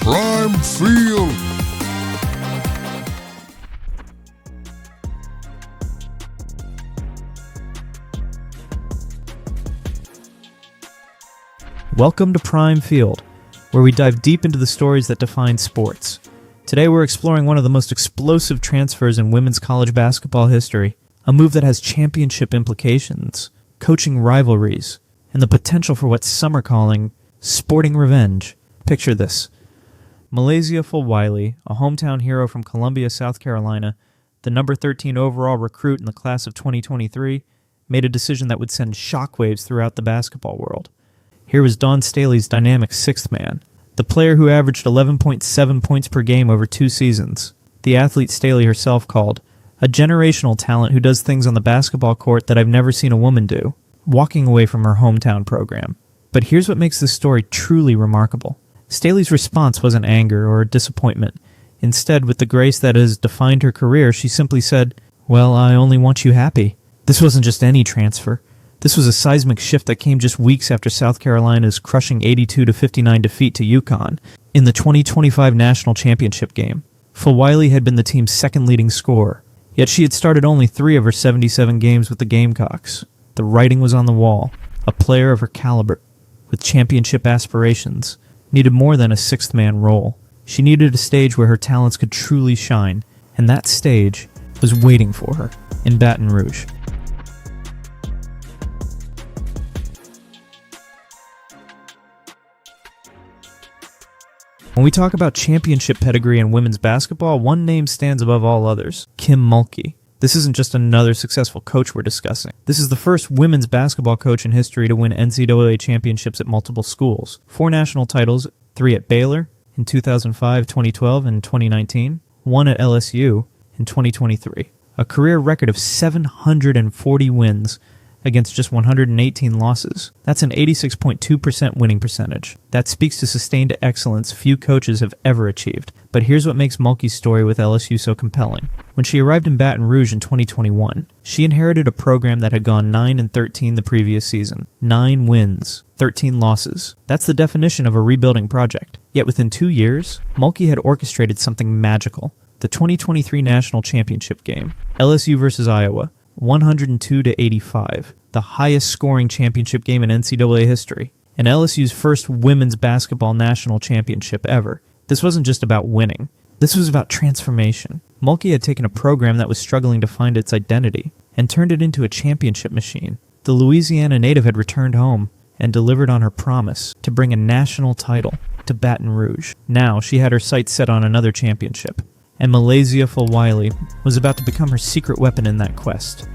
Prime Field. Welcome to Prime Field, where we dive deep into the stories that define sports. Today we're exploring one of the most explosive transfers in women's college basketball history, a move that has championship implications, coaching rivalries, and the potential for what some are calling sporting revenge. Picture this. Milaysia Fulwiley, a hometown hero from Columbia, South Carolina, the number 13 overall recruit in the class of 2023, made a decision that would send shockwaves throughout the basketball world. Here was Dawn Staley's dynamic sixth man, the player who averaged 11.7 points per game over 2 seasons, the athlete Staley herself called a generational talent who does things on the basketball court that I've never seen a woman do, walking away from her hometown program. But here's what makes this story truly remarkable. Staley's response wasn't anger or disappointment. Instead, with the grace that has defined her career, she simply said, "Well, I only want you happy." This wasn't just any transfer. This was a seismic shift that came just weeks after South Carolina's crushing 82-59 defeat to UConn in the 2025 National Championship game. Fulwiley had been the team's second leading scorer, yet she had started only 3 of her 77 games with the Gamecocks. The writing was on the wall. A player of her caliber, with championship aspirations, needed more than a sixth-man role. She needed a stage where her talents could truly shine, and that stage was waiting for her in Baton Rouge. When we talk about championship pedigree in women's basketball, one name stands above all others: Kim Mulkey. This isn't just another successful coach we're discussing. This is the first women's basketball coach in history to win NCAA championships at multiple schools. 4 national titles, 3 at Baylor in 2005, 2012, and 2019, 1 at LSU in 2023. A career record of 740 wins against just 118 losses. That's an 86.2% winning percentage. That speaks to sustained excellence few coaches have ever achieved. But here's what makes Mulkey's story with LSU so compelling. When she arrived in Baton Rouge in 2021, she inherited a program that had gone 9-13 the previous season. 9 wins, 13 losses. That's the definition of a rebuilding project. Yet within 2 years, Mulkey had orchestrated something magical. The 2023 National Championship game, LSU versus Iowa, 102-85, the highest scoring championship game in NCAA history, and LSU's first women's basketball national championship ever. This wasn't just about winning. This was about transformation. Mulkey had taken a program that was struggling to find its identity and turned it into a championship machine. The Louisiana native had returned home and delivered on her promise to bring a national title to Baton Rouge. Now she had her sights set on another championship, and Milaysia Fulwiley was about to become her secret weapon in that quest.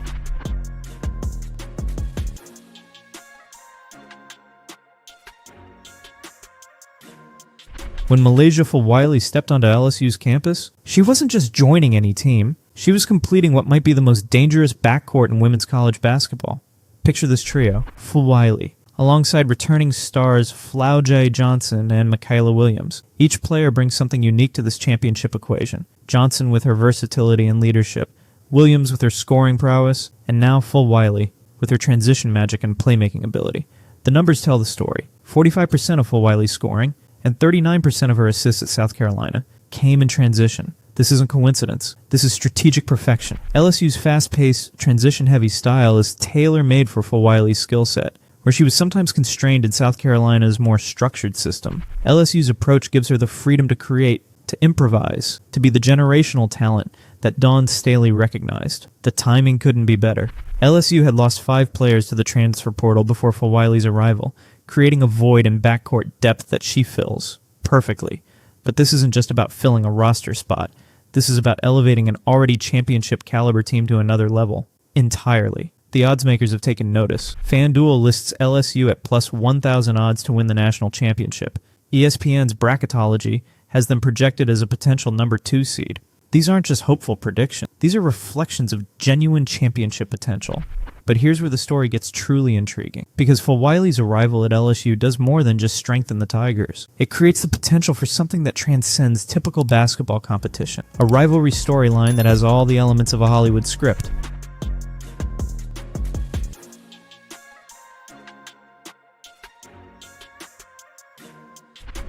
When Milaysia Fulwiley stepped onto LSU's campus, she wasn't just joining any team, she was completing what might be the most dangerous backcourt in women's college basketball. Picture this trio: Fulwiley, alongside returning stars Flaujae Johnson and Michaela Williams. Each player brings something unique to this championship equation. Johnson with her versatility and leadership, Williams with her scoring prowess, and now Fulwiley with her transition magic and playmaking ability. The numbers tell the story. 45% of Fulwiley's scoring and 39% of her assists at South Carolina came in transition. This isn't coincidence. This is strategic perfection. LSU's fast-paced, transition-heavy style is tailor-made for Fulwiley's skill set, where she was sometimes constrained in South Carolina's more structured system. LSU's approach gives her the freedom to create, to improvise, to be the generational talent that Dawn Staley recognized. The timing couldn't be better. LSU had lost 5 players to the transfer portal before Fulwiley's arrival, creating a void in backcourt depth that she fills perfectly. But this isn't just about filling a roster spot. This is about elevating an already championship caliber team to another level, entirely. The odds makers have taken notice. FanDuel lists LSU at plus 1,000 odds to win the national championship. ESPN's bracketology has them projected as a potential number 2 seed. These aren't just hopeful predictions. These are reflections of genuine championship potential. But here's where the story gets truly intriguing, because Fulwiley's arrival at LSU does more than just strengthen the Tigers. It creates the potential for something that transcends typical basketball competition, a rivalry storyline that has all the elements of a Hollywood script.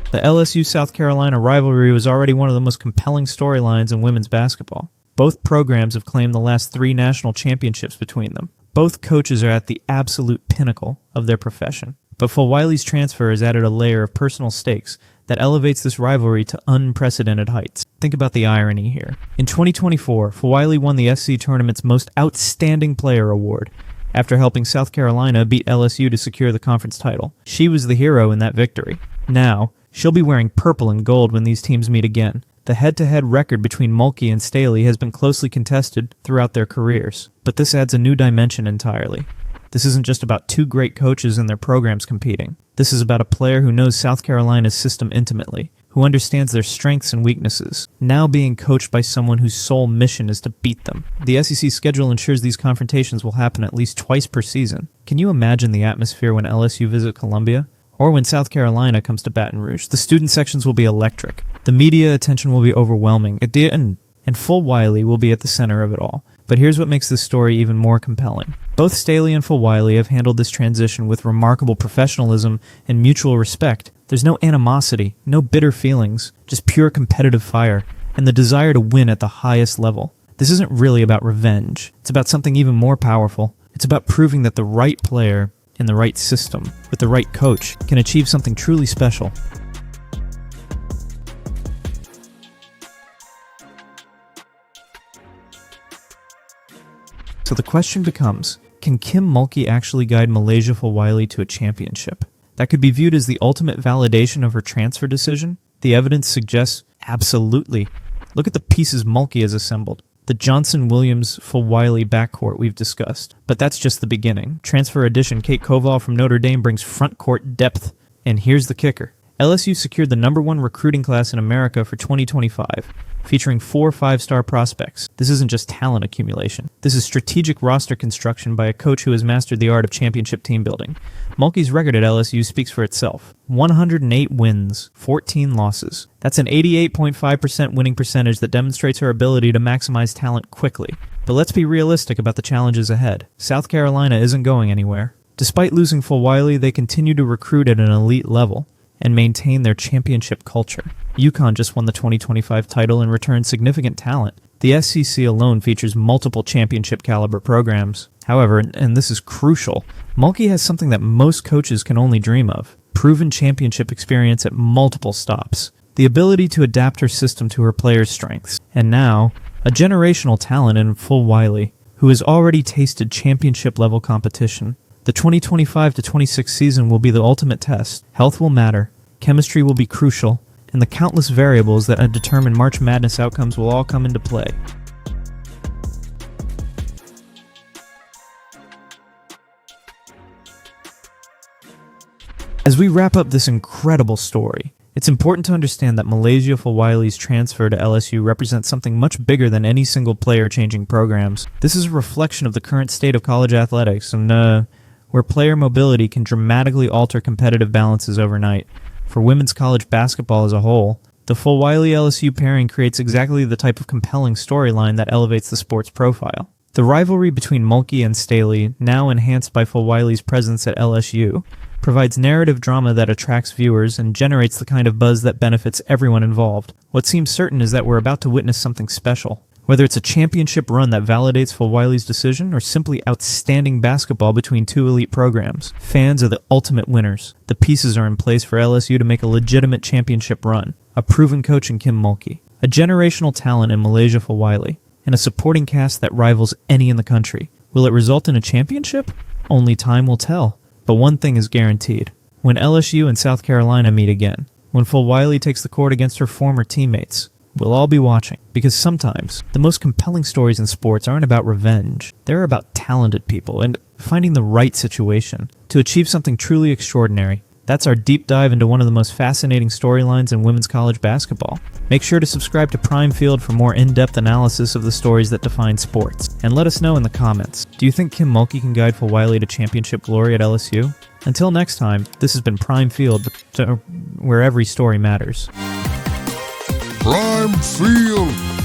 The LSU-South Carolina rivalry was already one of the most compelling storylines in women's basketball. Both programs have claimed the last 3 national championships between them. Both coaches are at the absolute pinnacle of their profession. But Fulwiley's transfer has added a layer of personal stakes that elevates this rivalry to unprecedented heights. Think about the irony here. In 2024, Fulwiley won the SC Tournament's Most Outstanding Player award after helping South Carolina beat LSU to secure the conference title. She was the hero in that victory. Now, she'll be wearing purple and gold when these teams meet again. The head-to-head record between Mulkey and Staley has been closely contested throughout their careers, but this adds a new dimension entirely. This isn't just about 2 great coaches and their programs competing. This is about a player who knows South Carolina's system intimately, who understands their strengths and weaknesses, now being coached by someone whose sole mission is to beat them. The SEC schedule ensures these confrontations will happen at least twice per season. Can you imagine the atmosphere when LSU visit Columbia? Or when South Carolina comes to Baton Rouge? The student sections will be electric. The media attention will be overwhelming. And Fulwiley will be at the center of it all. But here's what makes this story even more compelling. Both Staley and Fulwiley have handled this transition with remarkable professionalism and mutual respect. There's no animosity, no bitter feelings, just pure competitive fire, and the desire to win at the highest level. This isn't really about revenge. It's about something even more powerful. It's about proving that the right player in the right system, with the right coach, can achieve something truly special. So the question becomes, can Kim Mulkey actually guide Milaysia Fulwiley to a championship? That could be viewed as the ultimate validation of her transfer decision. The evidence suggests absolutely. Look at the pieces Mulkey has assembled. The Johnson-Williams-Fulwiley backcourt we've discussed. But that's just the beginning. Transfer addition Kate Koval from Notre Dame brings front court depth. And here's the kicker. LSU secured the #1 recruiting class in America for 2025, featuring 4 5-star prospects. This isn't just talent accumulation. This is strategic roster construction by a coach who has mastered the art of championship team building. Mulkey's record at LSU speaks for itself. 108 wins, 14 losses. That's an 88.5% winning percentage that demonstrates her ability to maximize talent quickly. But let's be realistic about the challenges ahead. South Carolina isn't going anywhere. Despite losing Fulwiley, they continue to recruit at an elite level and maintain their championship culture. UConn just won the 2025 title and returned significant talent. The SEC alone features multiple championship-caliber programs. However, and this is crucial, Mulkey has something that most coaches can only dream of: proven championship experience at multiple stops. The ability to adapt her system to her players' strengths. And now, a generational talent in Fulwiley, who has already tasted championship-level competition. The 2025-26 season will be the ultimate test. Health will matter, chemistry will be crucial, and the countless variables that determine March Madness outcomes will all come into play. As we wrap up this incredible story, it's important to understand that Milaysia Fulwiley's transfer to LSU represents something much bigger than any single player changing programs. This is a reflection of the current state of college athletics and where player mobility can dramatically alter competitive balances overnight. For women's college basketball as a whole, the Fulwiley-LSU pairing creates exactly the type of compelling storyline that elevates the sport's profile. The rivalry between Mulkey and Staley, now enhanced by Fulwiley's presence at LSU, provides narrative drama that attracts viewers and generates the kind of buzz that benefits everyone involved. What seems certain is that we're about to witness something special. Whether it's a championship run that validates Fulwiley's decision or simply outstanding basketball between 2 elite programs, fans are the ultimate winners. The pieces are in place for LSU to make a legitimate championship run. A proven coach in Kim Mulkey, a generational talent in Milaysia Fulwiley, and a supporting cast that rivals any in the country. Will it result in a championship? Only time will tell. But one thing is guaranteed. When LSU and South Carolina meet again, when Fulwiley takes the court against her former teammates, we'll all be watching, because sometimes the most compelling stories in sports aren't about revenge. They're about talented people and finding the right situation to achieve something truly extraordinary. That's our deep dive into one of the most fascinating storylines in women's college basketball. Make sure to subscribe to Prime Field for more in-depth analysis of the stories that define sports. And let us know in the comments, do you think Kim Mulkey can guide Fulwiley to championship glory at LSU? Until next time, this has been Prime Field, where every story matters. Prime Field.